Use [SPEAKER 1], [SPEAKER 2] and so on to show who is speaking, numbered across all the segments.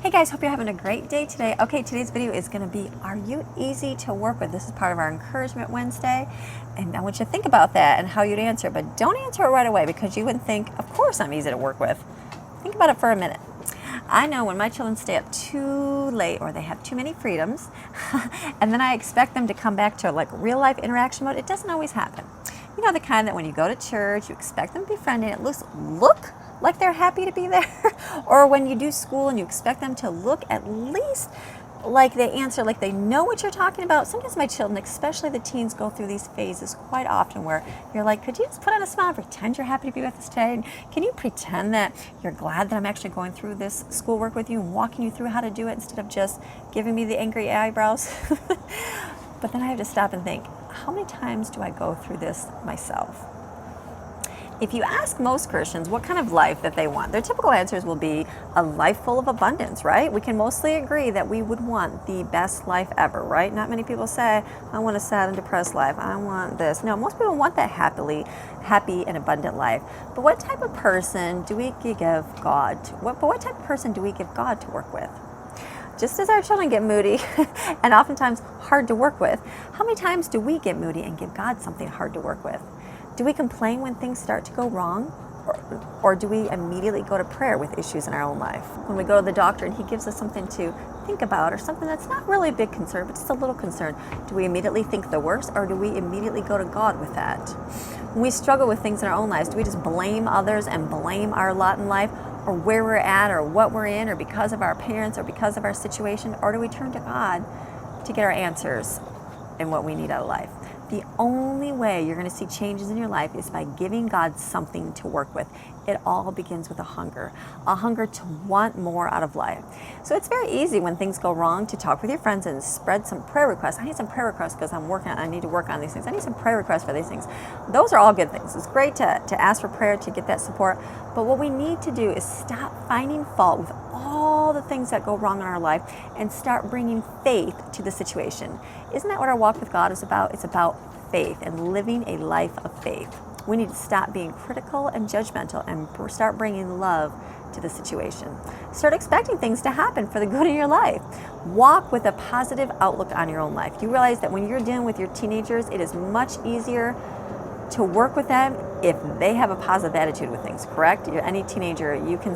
[SPEAKER 1] Hey guys, hope you're having a great day today. Okay, today's video is going to be, are you easy to work with? This is part of our Encouragement Wednesday, and I want you to think about that and how you'd answer, but don't answer it right away because you wouldn't think, of course I'm easy to work with. Think about it for a minute. I know when my children stay up too late or they have too many freedoms, and then I expect them to come back to like real life interaction mode, it doesn't always happen. You know, the kind that when you go to church, you expect them to be friendly, and it look like they're happy to be there. Or when you do school and you expect them to look at least like they answer, like they know what you're talking about. Sometimes my children, especially the teens, go through these phases quite often where you're like, could you just put on a smile and pretend you're happy to be with us today? And can you pretend that you're glad that I'm actually going through this schoolwork with you and walking you through how to do it instead of just giving me the angry eyebrows? But then I have to stop and think, how many times do I go through this myself? If you ask most Christians what kind of life that they want, their typical answers will be a life full of abundance, right? We can mostly agree that we would want the best life ever, right? Not many people say, I want a sad and depressed life. I want this. No, most people want that happy and abundant life. But what type of person do we give God to? What type of person do we give God to work with? Just as our children get moody and oftentimes hard to work with, how many times do we get moody and give God something hard to work with? Do we complain when things start to go wrong? Or do we immediately go to prayer with issues in our own life? When we go to the doctor and he gives us something to think about or something that's not really a big concern, but just a little concern, do we immediately think the worst, or do we immediately go to God with that? When we struggle with things in our own lives, do we just blame others and blame our lot in life, or where we're at, or what we're in, or because of our parents, or because of our situation, or do we turn to God to get our answers in what we need out of life? The only way you're going to see changes in your life is by giving God something to work with. It all begins with a hunger to want more out of life. So it's very easy when things go wrong to talk with your friends and spread some prayer requests. I need some prayer requests because I need to work on these things. I need some prayer requests for these things. Those are all good things. It's great to ask for prayer to get that support. But what we need to do is stop finding fault with all the things that go wrong in our life and start bringing faith to the situation. Isn't that what our walk with God is about? It's about faith and living a life of faith. We need to stop being critical and judgmental and start bringing love to the situation. Start expecting things to happen for the good of your life. Walk with a positive outlook on your own life. You realize that when you're dealing with your teenagers, it is much easier to work with them if they have a positive attitude with things, correct? Any teenager, you can,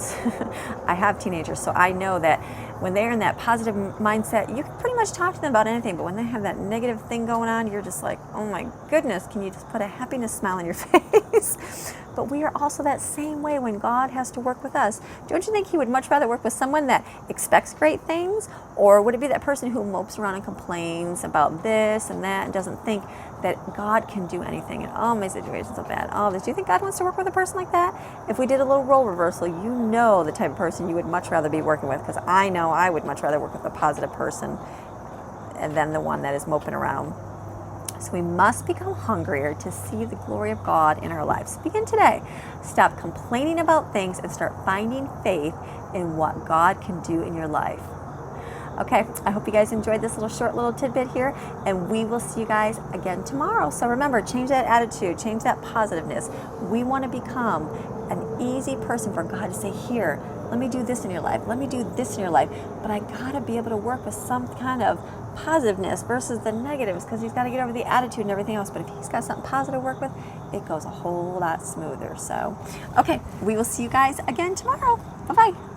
[SPEAKER 1] I have teenagers, so I know that when they're in that positive mindset, you can pretty much talk to them about anything, but when they have that negative thing going on, you're just like, oh my goodness, can you just put a happiness smile on your face? But we are also that same way when God has to work with us. Don't you think he would much rather work with someone that expects great things? Or would it be that person who mopes around and complains about this and that and doesn't think that God can do anything? And oh, my situation's so bad. Oh, do you think God wants to work with a person like that? If we did a little role reversal, you know the type of person you would much rather be working with, because I know I would much rather work with a positive person than the one that is moping around. So we must become hungrier to see the glory of God in our lives. Begin today. Stop complaining about things and start finding faith in what God can do in your life. Okay, I hope you guys enjoyed this short little tidbit here, and we will see you guys again tomorrow. So remember, change that attitude, change that positiveness. We want to become an easy person for God to say, here, let me do this in your life, let me do this in your life, but I gotta be able to work with some kind of positiveness versus the negatives, because he's got to get over the attitude and everything else. But if he's got something positive to work with, it goes a whole lot smoother. So, okay, we will see you guys again tomorrow. Bye-bye.